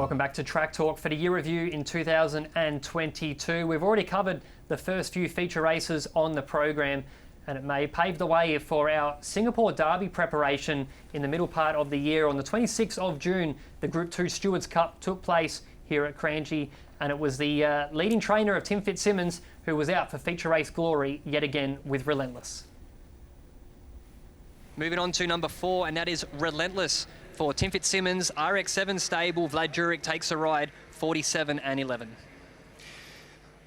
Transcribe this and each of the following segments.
Welcome back to Track Talk for the year review in 2022. We've already covered the first few feature races on the program, and it may pave the way for our Singapore Derby preparation in the middle part of the year. On the 26th of June, the Group 2 Stewards Cup took place here at Kranji, and it was the leading trainer of Tim Fitzsimmons who was out for feature race glory yet again with Relentless. Moving on to number 4, and that is Relentless for Tim Fitzsimmons. RX7 stable, Vlad Juric takes a ride, 47 and 11.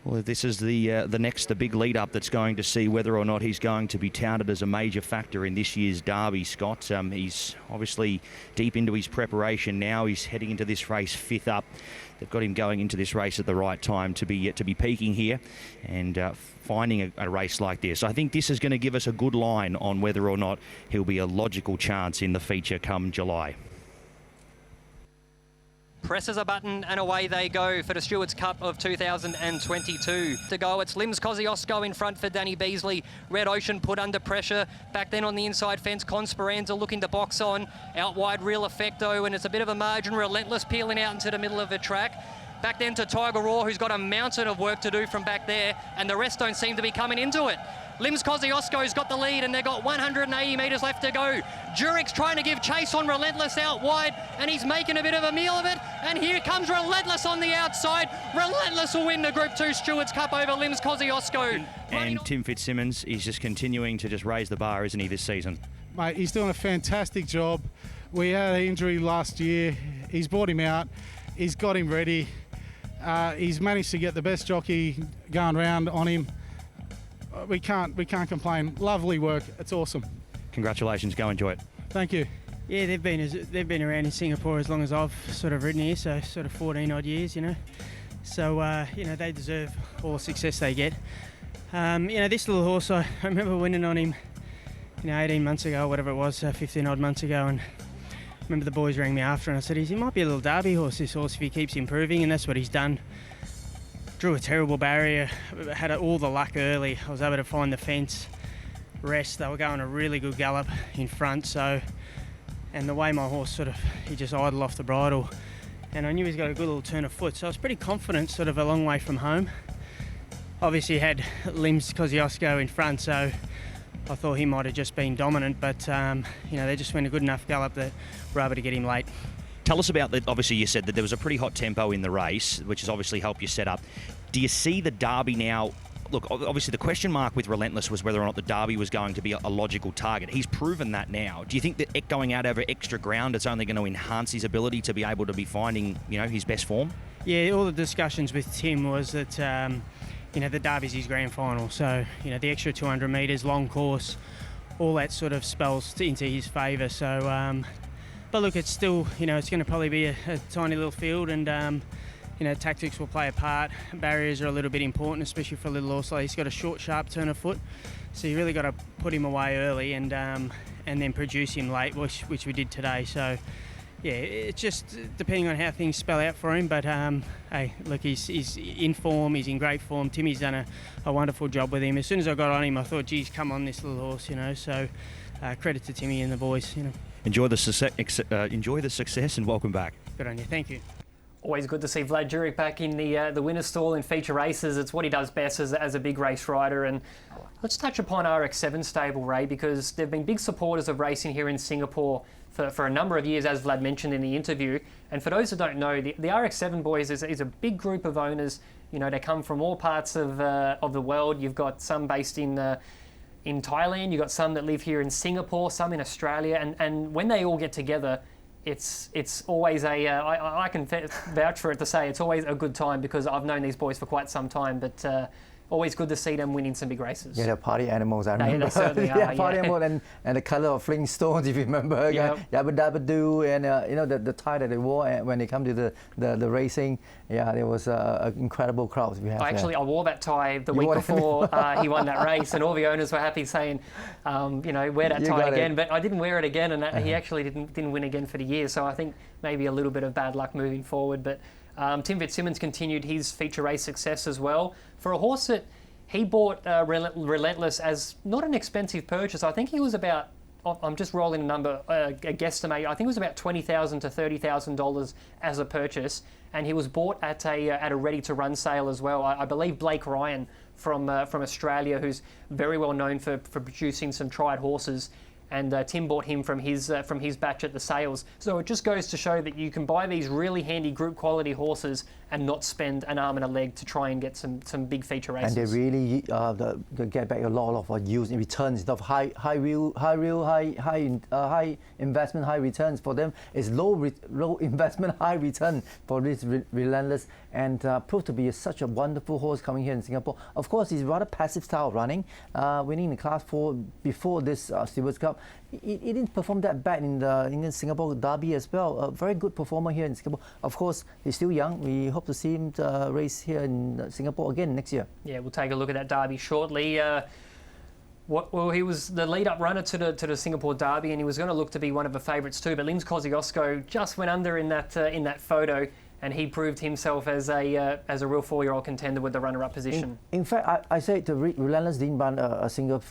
Well, this is the big lead-up that's going to see whether or not he's going to be touted as a major factor in this year's Derby, Scott. He's obviously deep into his preparation now. He's heading into this race 5th up. They've got him going into this race at the right time to be peaking here and finding a race like this. I think this is going to give us a good line on whether or not he'll be a logical chance in the feature come July. Presses a button and away they go for the Stewards Cup of 2022. To go, it's Lims Kosciuszko in front for Danny Beasley. Red Ocean put under pressure. Back then on the inside fence, Consperanza looking to box on. Out wide, Real Effecto, and it's a bit of a margin. Relentless peeling out into the middle of the track. Back then to Tiger Raw, who's got a mountain of work to do from back there, and the rest don't seem to be coming into it. Lims Kosciuszko's got the lead, and they've got 180 metres left to go. Juric's trying to give chase on Relentless out wide, and he's making a bit of a meal of it. And here comes Relentless on the outside. Relentless will win the Group 2 Stewards Cup over Lims Kosciuszko. And Tim Fitzsimmons is just continuing to just raise the bar, isn't he, this season? Mate, he's doing a fantastic job. We had an injury last year. He's brought him out. He's got him ready. He's managed to get the best jockey going round on him. We can't complain. Lovely work. It's awesome. Congratulations. Go enjoy it. Thank you. Yeah, they've been around in Singapore as long as I've sort of ridden here, so sort of 14 odd years, you know. So they deserve all the success they get. This little horse, I remember winning on him, 18 months ago, whatever it was, 15 odd months ago, and I remember the boys rang me after and I said, he might be a little Derby horse, this horse, if he keeps improving, and that's what he's done. Drew a terrible barrier, had all the luck early. I was able to find the fence, rest. They were going a really good gallop in front, and the way my horse he just idled off the bridle, and I knew he's got a good little turn of foot, so I was pretty confident sort of a long way from home. Obviously had Lims Kosciuszko in front, so I thought he might have just been dominant, but they just went a good enough gallop that we're able to get him late. Tell us about that. Obviously, you said that there was a pretty hot tempo in the race, which has obviously helped you set up. Do you see the Derby now? Look, obviously the question mark with Relentless was whether or not the Derby was going to be a logical target. He's proven that now. Do you think that going out over extra ground is only going to enhance his ability to be able to be finding, his best form? Yeah, all the discussions with Tim was that, the Derby's his grand final. So, the extra 200 metres, long course, all that sort of spells into his favour. So, but look, it's still, it's going to probably be a tiny little field, and, tactics will play a part. Barriers are a little bit important, especially for a little horse. He's got a short, sharp turn of foot, so you really got to put him away early and then produce him late, which we did today. So, yeah, it's just depending on how things spell out for him. But hey, look, he's in form. He's in great form. Timmy's done a wonderful job with him. As soon as I got on him, I thought, geez, come on, this little horse, So, credit to Timmy and the boys, Enjoy the success and welcome back. Good on you. Thank you. Always good to see Vlad Juric back in the winner's stall in feature races. It's what he does best as a big race rider. And let's touch upon RX7 stable, Ray, because they've been big supporters of racing here in Singapore for a number of years, as Vlad mentioned in the interview. And for those that don't know, the RX7 boys is a big group of owners. They come from all parts of the world. You've got some based in Thailand, you've got some that live here in Singapore, some in Australia, and when they all get together, it's always I can vouch for it to say it's always a good time, because I've known these boys for quite some time, but always good to see them winning some big races. Yeah, they're party animals, I remember. They certainly are, yeah, party animals, and the colour of Flintstones, if you remember. Yep. Yabba Dabba Doo, and the tie that they wore when they come to the racing. Yeah, there was incredible crowds we had. I wore that tie the week before he won that race, and all the owners were happy saying, wear that tie again. But I didn't wear it again, and he actually didn't win again for the year. So I think maybe a little bit of bad luck moving forward. But Tim Fitzsimmons continued his feature race success as well. For a horse that he bought Relentless as not an expensive purchase, I think he was about I'm just rolling a number, a guesstimate. I think it was about $20,000 to $30,000 as a purchase, and he was bought at a ready-to-run sale as well. I believe Blake Ryan from Australia, who's very well known for producing some tried horses, and Tim bought him from his batch at the sales. So it just goes to show that you can buy these really handy group quality horses and not spend an arm and a leg to try and get some big feature races. And they really they get back a lot of yields in returns of high investment, high returns for them. It's low investment, high return for this Relentless, and proved to be such a wonderful horse coming here in Singapore. Of course, he's rather passive style of running, winning the Class 4 before this Stewards Cup. He didn't perform that bad in the Singapore Derby as well. A very good performer here in Singapore. Of course, he's still young. We hope to see him race here in Singapore again next year. Yeah, we'll take a look at that Derby shortly. Well, he was the lead-up runner to the Singapore Derby, and he was going to look to be one of the favourites too. But Linz Kosciuszko just went under in that photo, and he proved himself as a real 4-year-old contender with the runner-up position. In fact, I say the Relentless didn't run a single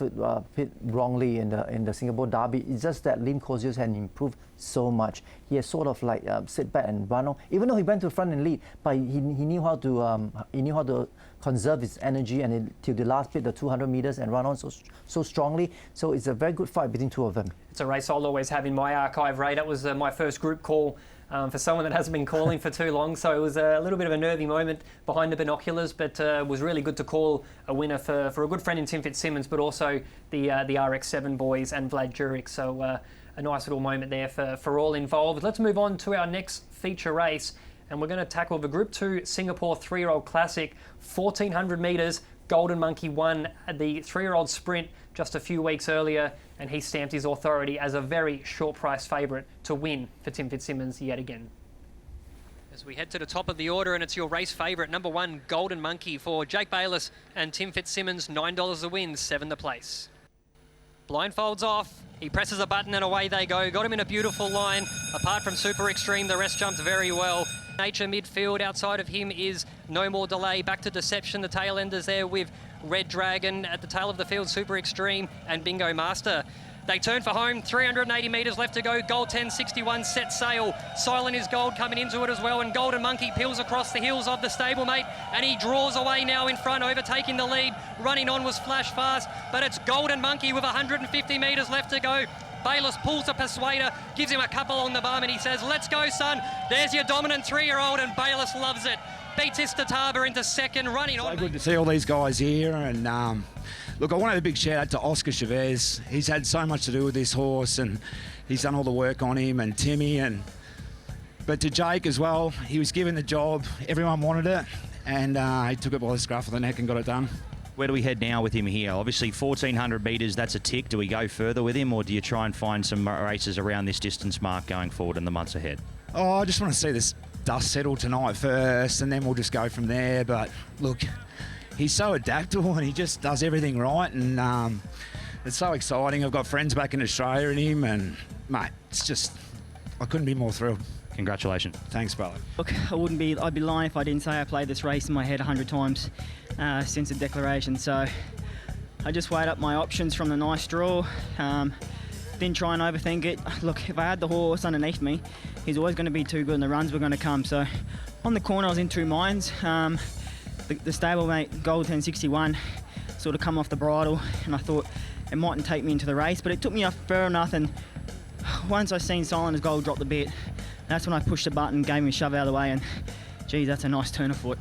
pit wrongly in the Singapore Derby. It's just that Lim Kosciuszko had improved so much. He has sort of like sit back and run on. Even though he went to front and lead, but he knew how to conserve his energy and till the last bit, the 200 meters, and run on so strongly. So it's a very good fight between two of them. It's a race I'll always have in my archive, Ray. That was my first group call for someone that hasn't been calling for too long. So it was a little bit of a nervy moment behind the binoculars, but was really good to call a winner for a good friend in Tim Fitzsimmons, but also the RX7 boys and Vlad Jurek. So a nice little moment there for all involved. Let's move on to our next feature race, and we're going to tackle the Group 2 Singapore 3-year-old Classic, 1,400 metres. Golden Monkey won the 3-year-old sprint just a few weeks earlier, and he stamped his authority as a very short price favourite to win for Tim Fitzsimmons yet again. As we head to the top of the order, and it's your race favourite, number 1, Golden Monkey for Jake Bayliss and Tim Fitzsimmons, $9 a win, 7 the place. Blindfolds off, he presses a button and away they go. Got him in a beautiful line. Apart from Super Extreme, the rest jumped very well. Nature midfield, outside of him is No More Delay. Back to Deception, the tail enders there with Red Dragon. At the tail of the field, Super Extreme and Bingo Master. They turn for home, 380 metres left to go. Gold 1061 set sail. Silent is Gold coming into it as well, and Golden Monkey peels across the heels of the stablemate, and he draws away now in front, overtaking the lead. Running on was Flash Fast, but it's Golden Monkey with 150 metres left to go. Bayliss pulls a Persuader, gives him a couple on the bum, and he says, "Let's go, son." There's your dominant 3-year-old, and Bayliss loves it. Beats Istataba into second, running on. So good to see all these guys here, and look, I want to have a big shout out to Oscar Chavez. He's had so much to do with this horse, and he's done all the work on him, and Timmy, but to Jake as well. He was given the job, everyone wanted it, and he took it by the scruff of the neck and got it done. Where do we head now with him here? Obviously 1,400 metres, that's a tick. Do we go further with him, or do you try and find some races around this distance mark going forward in the months ahead? Oh, I just want to see this dust settle tonight first, and then we'll just go from there. But look, he's so adaptable and he just does everything right, and it's so exciting. I've got friends back in Australia in him, and mate, it's just, I couldn't be more thrilled. Congratulations. Thanks, brother. Look, I'd be lying if I didn't say I played this race in my head 100 times since the declaration. So I just weighed up my options from the nice draw. Didn't try and overthink it. Look, if I had the horse underneath me, he's always going to be too good and the runs were going to come. So on the corner, I was in two minds. The stablemate, Gold 1061, sort of come off the bridle, and I thought it mightn't take me into the race, but it took me up fair enough, and once I seen Silent as Gold drop the bit, that's when I pushed the button, gave him a shove out of the way, and geez, that's a nice turn of foot.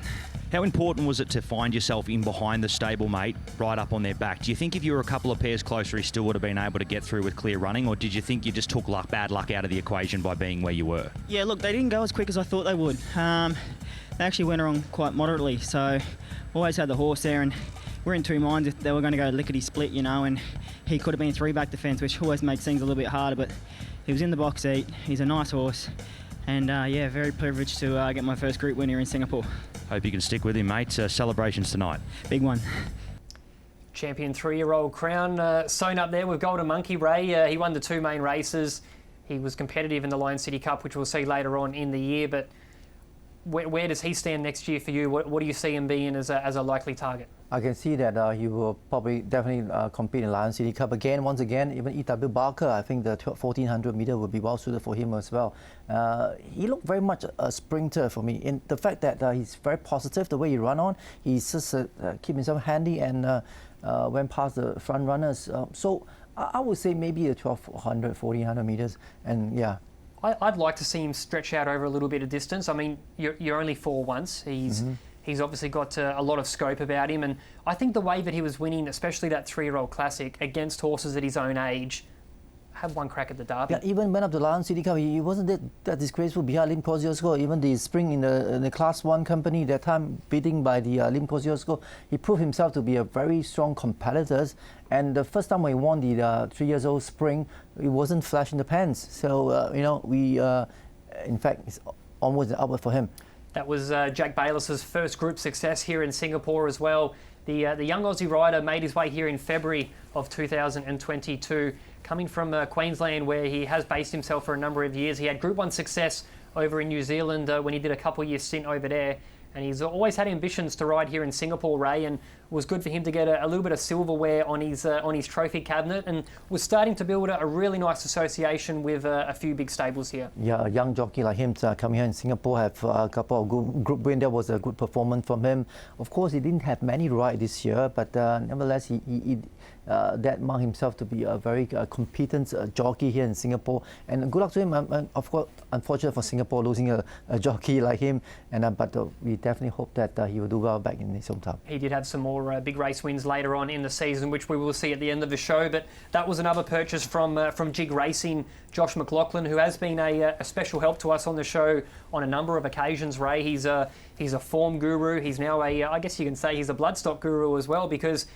How important was it to find yourself in behind the stablemate, right up on their back? Do you think if you were a couple of pairs closer, he still would have been able to get through with clear running, or did you think you just took bad luck out of the equation by being where you were? Yeah, look, they didn't go as quick as I thought they would. They actually went along quite moderately, so always had the horse there, and we're in two minds if they were going to go lickety-split, you know, and he could have been three-back defence, which always makes things a little bit harder, but he was in the box seat. He's a nice horse, and yeah, very privileged to get my first group win here in Singapore. Hope you can stick with him, mate. Celebrations tonight. Big one. Champion 3-year-old crown sewn up there with Golden Monkey, Ray. He won the two main races. He was competitive in the Lion City Cup, which we'll see later on in the year, but where does he stand next year for you? What do you see him being as a likely target? I can see that he will probably definitely compete in Lion City Cup again. Once again, even E.W. Barker, I think the 1400 meter would be well suited for him as well. He looked very much a sprinter for me. In the fact that he's very positive, the way he run on, he's just keep himself handy and went past the front runners. So I would say maybe the 1200, 1400 meters, and yeah. I'd like to see him stretch out over a little bit of distance. I mean, you're only 4 once. He's obviously got a lot of scope about him, and I think the way that he was winning, especially that 3-year-old classic against horses at his own age, had one crack at the Derby. Yeah, even went up to Lion City Cup. He wasn't that disgraceful behind Lim Kosciuszko. Even the spring in the Class 1 company, that time beating by the Lim Kosciuszko, he proved himself to be a very strong competitor. And the first time when he won the 3-year-old spring, it wasn't flash in the pants. So, in fact, it's almost an upward for him. That was Jack Baylis's first group success here in Singapore as well. The young Aussie rider made his way here in February of 2022, coming from Queensland, where he has based himself for a number of years. He had Group 1 success over in New Zealand when he did a couple-year stint over there. And he's always had ambitions to ride here in Singapore, Ray, and it was good for him to get a little bit of silverware on his trophy cabinet, and was starting to build a really nice association with a few big stables here. Yeah, a young jockey like him coming here in Singapore, have a couple of good group wins. That was a good performance from him. Of course, he didn't have many rides this year, but nevertheless, he that marked himself to be a very competent jockey here in Singapore. And good luck to him. Of course, unfortunate for Singapore losing a jockey like him, and but we definitely hope that he will do well back in his hometown. He did have some more big race wins later on in the season, which we will see at the end of the show. But that was another purchase from Jig Racing, Josh McLaughlin, who has been a special help to us on the show on a number of occasions. Ray, he's a form guru. He's now I guess you can say he's a bloodstock guru as well, because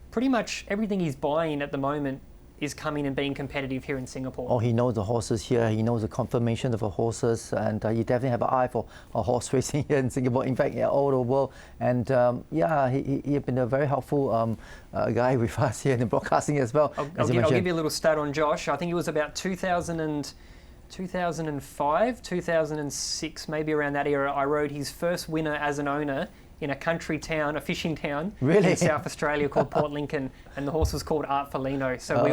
pretty much everything he's buying at the moment is coming and being competitive here in Singapore. Oh, he knows the horses here. He knows the confirmation of the horses, and he definitely have an eye for horse racing here in Singapore. In fact, all over the world. And he has been a very helpful guy with us here in the broadcasting as well. I'll give you a little stat on Josh. I think it was about 2005, 2006, maybe around that era. I rode his first winner as an owner in a country town, a fishing town in South Australia called Port Lincoln, and the horse was called Art Felino. So we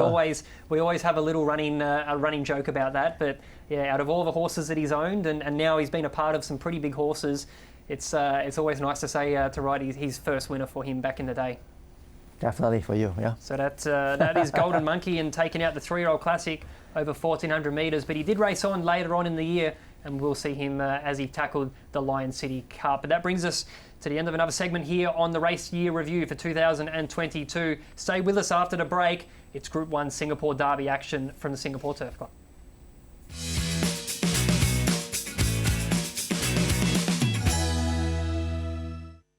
always have a little running joke about that. But yeah, out of all the horses that he's owned, and now he's been a part of some pretty big horses, it's always nice to say to ride his first winner for him back in the day. Definitely for you, yeah. So that is Golden Monkey, and taking out the 3-year-old classic over 1,400 metres. But he did race on later on in the year, and we'll see him as he tackled the Lion City Cup. But that brings us to the end of another segment here on the Race Year Review for 2022. Stay with us after the break. It's Group 1 Singapore Derby action from the Singapore Turf Club.